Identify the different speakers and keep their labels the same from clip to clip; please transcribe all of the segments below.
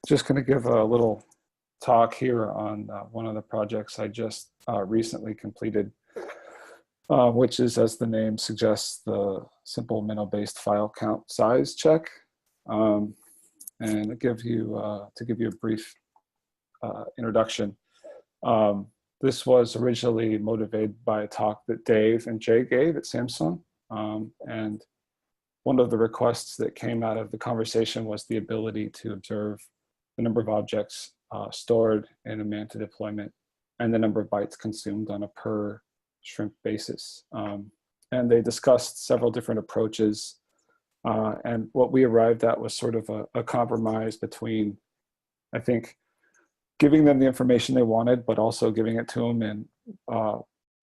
Speaker 1: Just going to give a little talk here on one of the projects I just recently completed, which is, as the name suggests, the simple Minnow-based file count size check. And to give you a brief introduction, this was originally motivated by a talk that Dave and Jay gave at Samsung. And one of the requests that came out of the conversation was the ability to observe the number of objects stored in a Manta deployment and the number of bytes consumed on a per shrimp basis. And they discussed several different approaches. And what we arrived at was sort of a compromise between, I think, giving them the information they wanted, but also giving it to them in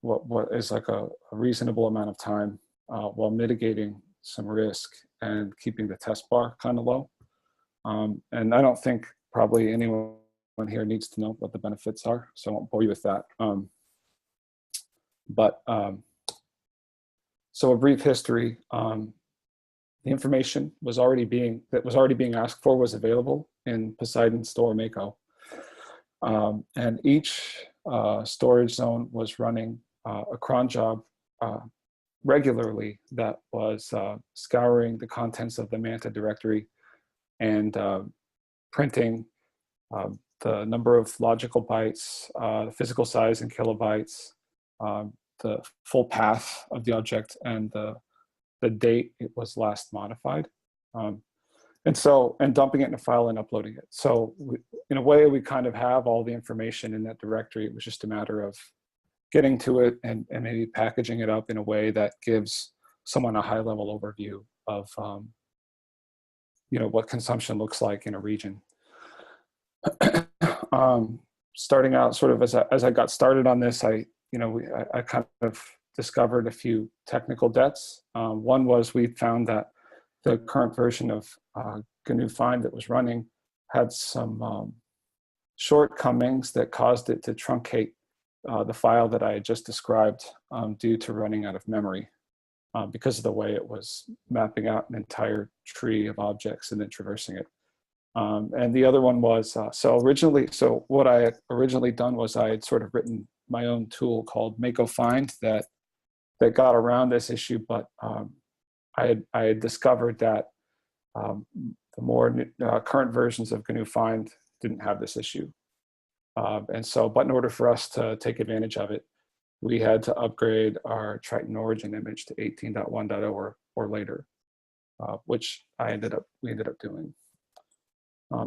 Speaker 1: what is like a reasonable amount of time while mitigating some risk and keeping the test bar kind of low. And I don't think probably anyone here needs to know what the benefits are, so I won't bore you with that. So a brief history. The information was already being asked for was available in Poseidon Store Mako. And each storage zone was running a cron job regularly that was scouring the contents of the Manta directory and printing the number of logical bytes, the physical size in kilobytes, the full path of the object, and the date it was last modified. And dumping it in a file and uploading it. So in a way, we kind of have all the information in that directory. It was just a matter of getting to it and maybe packaging it up in a way that gives someone a high-level overview of what consumption looks like in a region. Starting out sort of as I got started on this, I kind of discovered a few technical debts. One was we found that the current version of GNU Find that was running had some shortcomings that caused it to truncate the file that I had just described due to running out of memory because of the way it was mapping out an entire tree of objects and then traversing it. And the other one was, so what I had originally done was I had sort of written my own tool called Mako Find that got around this issue, but I had discovered that the more current versions of GNU Find didn't have this issue. But in order for us to take advantage of it, we had to upgrade our Triton origin image to 18.1.0 or later, which we ended up doing.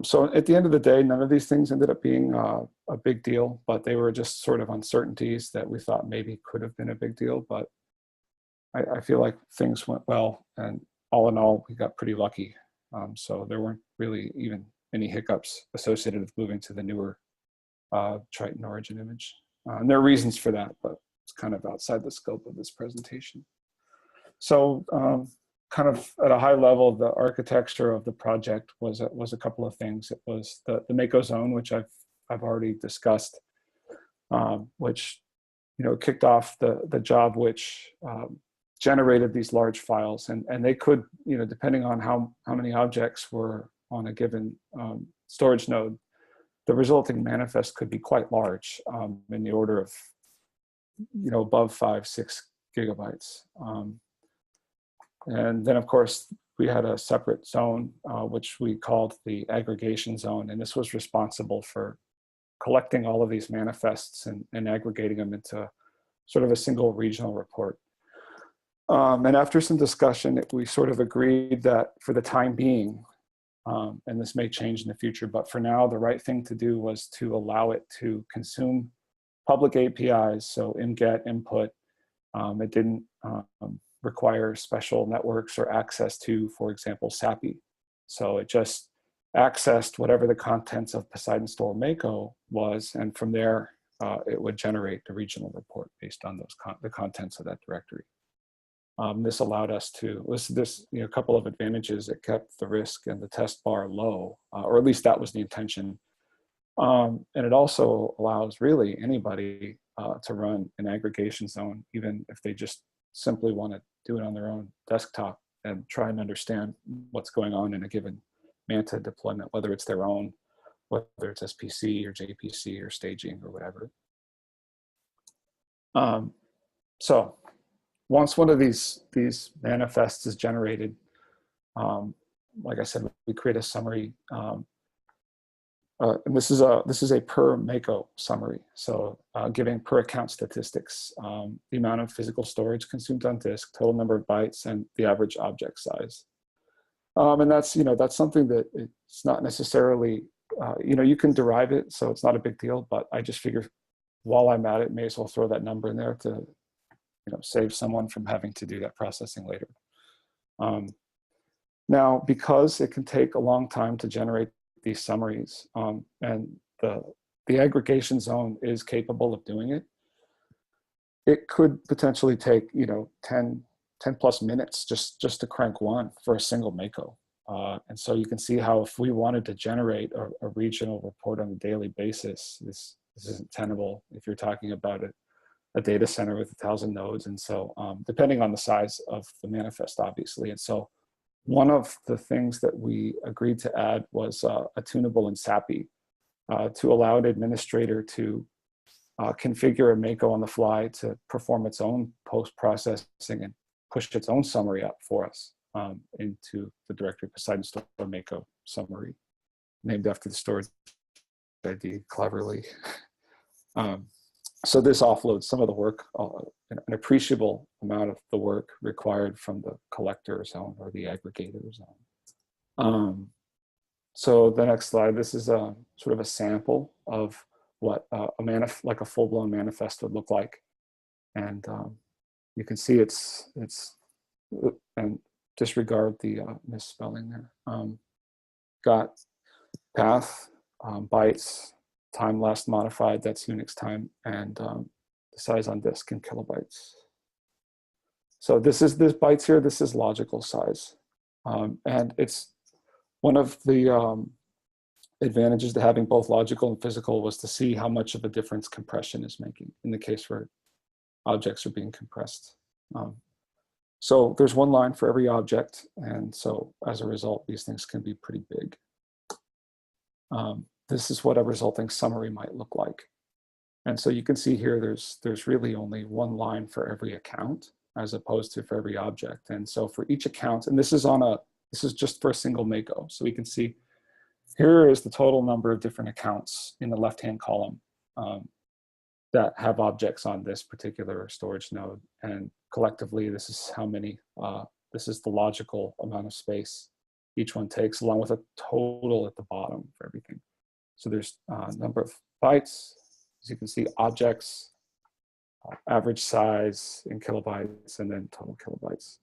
Speaker 1: So at the end of the day, none of these things ended up being a big deal, but they were just sort of uncertainties that we thought maybe could have been a big deal. But I feel like things went well, and all in all, we got pretty lucky. So there weren't really even any hiccups associated with moving to the newer Triton origin image. And there are reasons for that, but it's kind of outside the scope of this presentation. So kind of at a high level, the architecture of the project was a couple of things. It was the Mako zone, which I've already discussed, which kicked off the job which generated these large files, and they could, depending on how many objects were on a given storage node, the resulting manifest could be quite large, in the order of, above 5-6 gigabytes. And then, of course, we had a separate zone, which we called the aggregation zone, and this was responsible for collecting all of these manifests and aggregating them into sort of a single regional report. And after some discussion, we sort of agreed that for the time being, and this may change in the future, but for now, the right thing to do was to allow it to consume public APIs, so imget, input. It didn't require special networks or access to, for example, SAPI. So it just accessed whatever the contents of Poseidon Store Mako was, and from there, it would generate the regional report based on those the contents of that directory. This allowed us to, a couple of advantages. It kept the risk and the test bar low, or at least that was the intention. And it also allows really anybody to run an aggregation zone, even if they just simply want to do it on their own desktop and try and understand what's going on in a given Manta deployment, whether it's their own, whether it's SPC or JPC or staging or whatever. So once one of these manifests is generated, like I said, we create a summary. And this is a per Mako summary. So giving per account statistics, the amount of physical storage consumed on disk, total number of bytes, and the average object size. And that's, that's something that it's not necessarily, you can derive it, so it's not a big deal, but I just figure while I'm at it, may as well throw that number in there to, save someone from having to do that processing later. Now, because it can take a long time to generate these summaries, and the aggregation zone is capable of doing it, it could potentially take 10 plus minutes just to crank one for a single Mako. And so you can see how if we wanted to generate a regional report on a daily basis, this isn't tenable if you're talking about a data center with 1,000 nodes. And so depending on the size of the manifest, obviously. And so one of the things that we agreed to add was a tunable in SAPI to allow an administrator to configure a Mako on the fly to perform its own post-processing and push its own summary up for us into the directory Poseidon Store Mako summary, named after the storage ID, cleverly. So this offloads some of the work, an appreciable amount of the work required from the collector zone or the aggregator zone. So the next slide, this is a sort of a sample of what like a full-blown manifest would look like. And you can see it's and disregard the misspelling there. Got path, bytes, time last modified, that's Unix time, and the size on disk in kilobytes. So this bytes here, this is logical size. And it's one of the advantages to having both logical and physical was to see how much of a difference compression is making in the case where objects are being compressed. So there's one line for every object, and so as a result, these things can be pretty big. This is what a resulting summary might look like. And so you can see here, there's really only one line for every account as opposed to for every object. And so for each account, and this is just for a single Mako. So we can see here is the total number of different accounts in the left-hand column that have objects on this particular storage node. And collectively, this is how many, this is the logical amount of space each one takes, along with a total at the bottom for everything. So there's a number of bytes, as you can see, objects, average size in kilobytes, and then total kilobytes.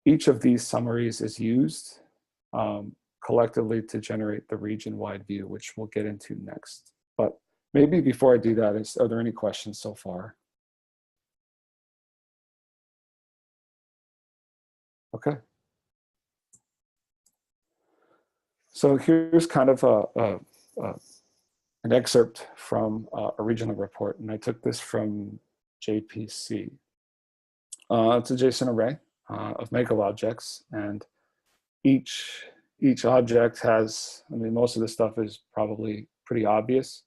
Speaker 1: Each of these summaries is used collectively to generate the region-wide view, which we'll get into next. But maybe before I do that, are there any questions so far? Okay. So here's kind of an excerpt from a regional report, and I took this from JPC. It's a JSON array of Mako objects, and each object has, most of this stuff is probably pretty obvious.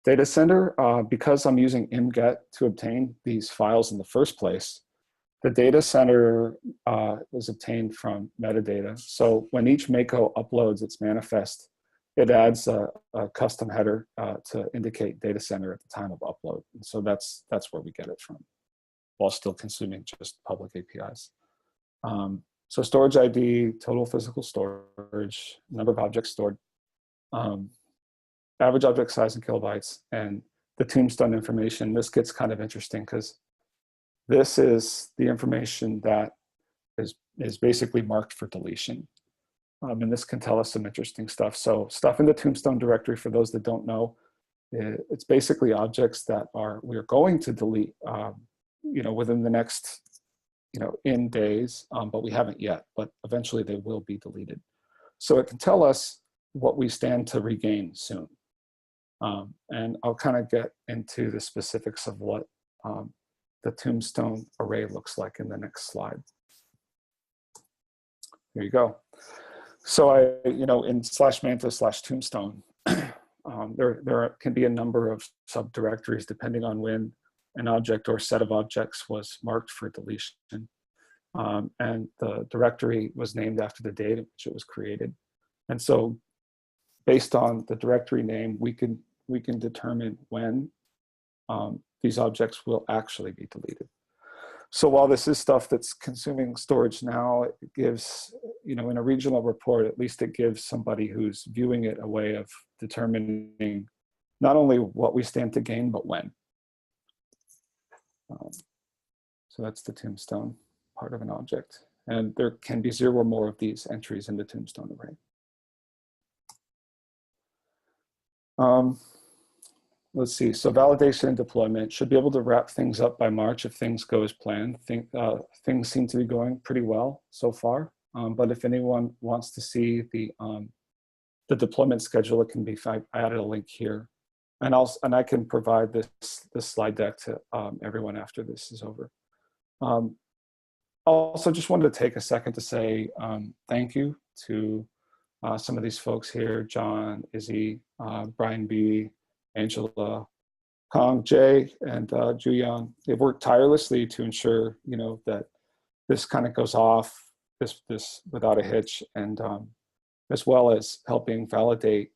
Speaker 1: Data center, because I'm using imget to obtain these files in the first place, the data center was obtained from metadata. So when each Mako uploads its manifest, it adds a custom header to indicate data center at the time of upload. And so that's where we get it from, while still consuming just public APIs. So storage ID, total physical storage, number of objects stored, average object size in kilobytes, and the tombstone information. This gets kind of interesting because this is the information that is basically marked for deletion. And this can tell us some interesting stuff. So stuff in the tombstone directory, for those that don't know, it's basically objects that we're going to delete within the next in days, but we haven't yet, but eventually they will be deleted. So it can tell us what we stand to regain soon. And I'll kind of get into the specifics of what the tombstone array looks like in the next slide. Here you go. So in /manta/tombstone, there can be a number of subdirectories depending on when an object or set of objects was marked for deletion. And the directory was named after the date at which it was created. And so based on the directory name, we can determine when these objects will actually be deleted. So while this is stuff that's consuming storage now, it gives, in a regional report, at least it gives somebody who's viewing it a way of determining not only what we stand to gain, but when. So that's the tombstone part of an object. And there can be 0 or more of these entries in the tombstone array. Let's see, so validation and deployment should be able to wrap things up by March if things go as planned. Things seem to be going pretty well so far, but if anyone wants to see the deployment schedule, it can be, I added a link here. And I can provide this slide deck to everyone after this is over. Also just wanted to take a second to say thank you to some of these folks here, John, Izzy, Brian B., Angela, Kong, Jay, and Joyent. They've worked tirelessly to ensure, that this kind of goes off this without a hitch, and as well as helping validate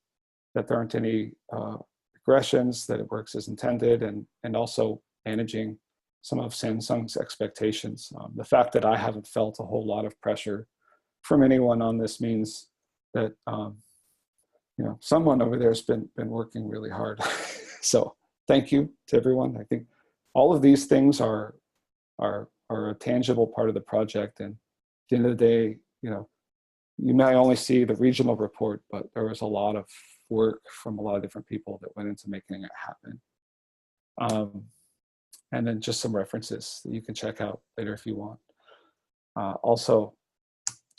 Speaker 1: that there aren't any regressions, that it works as intended, and also managing some of Samsung's expectations. The fact that I haven't felt a whole lot of pressure from anyone on this means that someone over there has been working really hard. So thank you to everyone. I think all of these things are a tangible part of the project. And at the end of the day, you may only see the regional report, but there was a lot of work from a lot of different people that went into making it happen. And then just some references that you can check out later if you want. Also,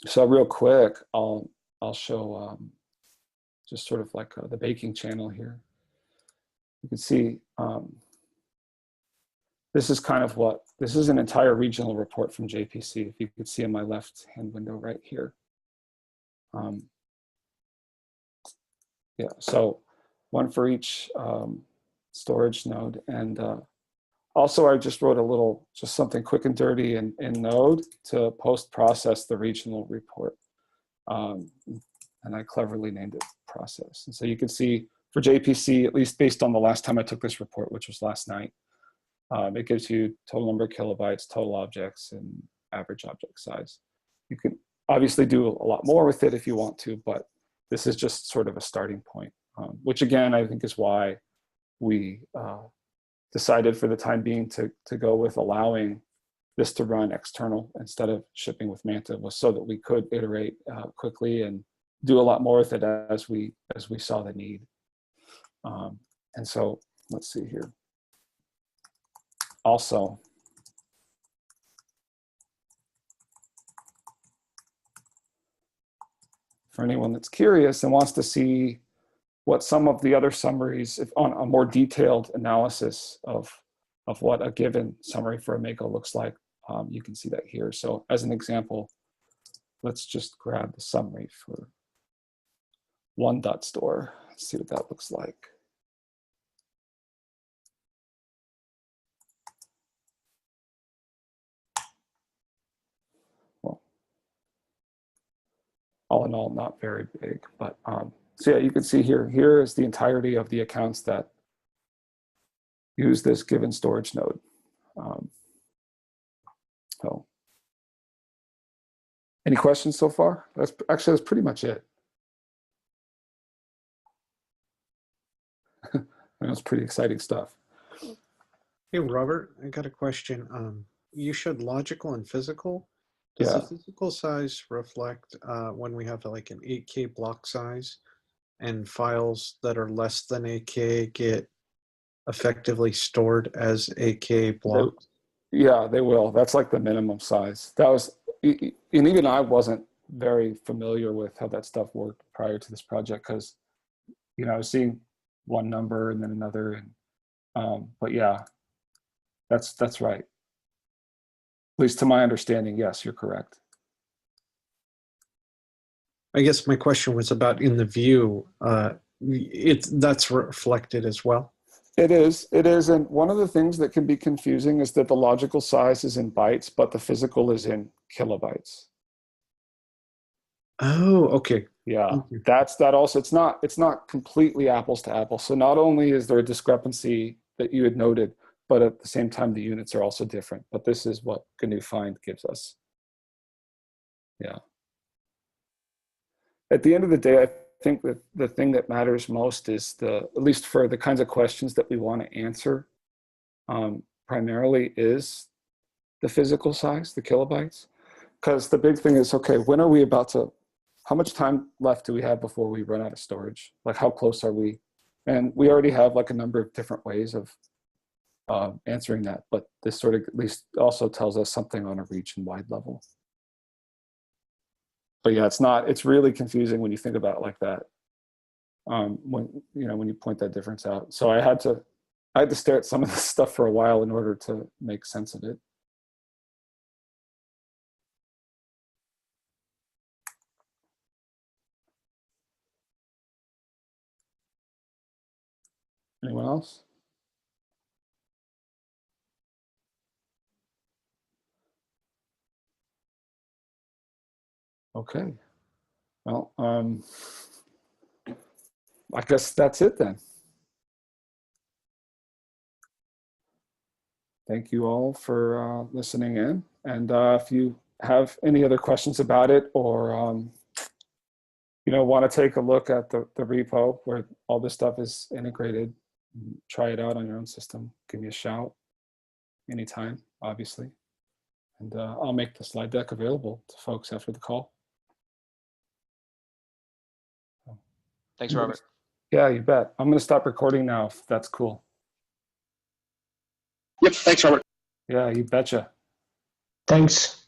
Speaker 1: so real quick, I'll show just sort of like the baking channel here. You can see this is kind of this is an entire regional report from JPC, if you could see in my left-hand window right here. Yeah, so one for each storage node. And also I just wrote just something quick and dirty in Node to post-process the regional report. And I cleverly named it process. And so you can see for JPC, at least based on the last time I took this report, which was last night, it gives you total number of kilobytes, total objects, and average object size. You can obviously do a lot more with it if you want to, but this is just sort of a starting point, which again, I think is why we decided for the time being to go with allowing this to run external instead of shipping with Manta, was so that we could iterate quickly and do a lot more with it as we saw the need. And so let's see here. Also, for anyone that's curious and wants to see what some of the other summaries, if on a more detailed analysis of what a given summary for a Mako looks like, you can see that here. So as an example, let's just grab the summary for one.store. Let's see what that looks like. Well, all in all, not very big, but so yeah, you can see here is the entirety of the accounts that use this given storage node. So any questions so far? That's pretty much it. That's pretty exciting stuff.
Speaker 2: Hey, Robert, I got a question. You showed logical and physical. Does the physical size reflect when we have like an 8K block size and files that are less than 8K get effectively stored as 8K blocks?
Speaker 1: Yeah, they will. That's like the minimum size. That was, and even I wasn't very familiar with how that stuff worked prior to this project because, I was seeing one number and then another, and but yeah, that's right. At least to my understanding, yes, you're correct.
Speaker 2: I guess my question was about in the view. That's reflected as well.
Speaker 1: It is, and one of the things that can be confusing is that the logical size is in bytes, but the physical is in kilobytes.
Speaker 2: Oh, okay.
Speaker 1: Yeah, that also, it's not completely apples to apples. So not only is there a discrepancy that you had noted, but at the same time, the units are also different. But this is what GNU Find gives us. Yeah. At the end of the day, I think that the thing that matters most is at least for the kinds of questions that we want to answer, primarily is the physical size, the kilobytes. Because the big thing is, okay, when are we about to, how much time left do we have before we run out of storage? Like how close are we? And we already have like a number of different ways of answering that, but this sort of at least also tells us something on a reach and wide level. But yeah, it's really confusing when you think about it like that. When you point that difference out. So I had to stare at some of this stuff for a while in order to make sense of it. Anyone else? Okay. Well, I guess that's it then. Thank you all for listening in. And if you have any other questions about it, or want to take a look at the repo where all this stuff is integrated, try it out on your own system, give me a shout anytime, obviously. And I'll make the slide deck available to folks after the call.
Speaker 3: Thanks, Robert.
Speaker 1: Yeah, you bet. I'm going to stop recording now if that's cool.
Speaker 4: Yep, thanks, Robert.
Speaker 1: Yeah, you betcha.
Speaker 4: Thanks.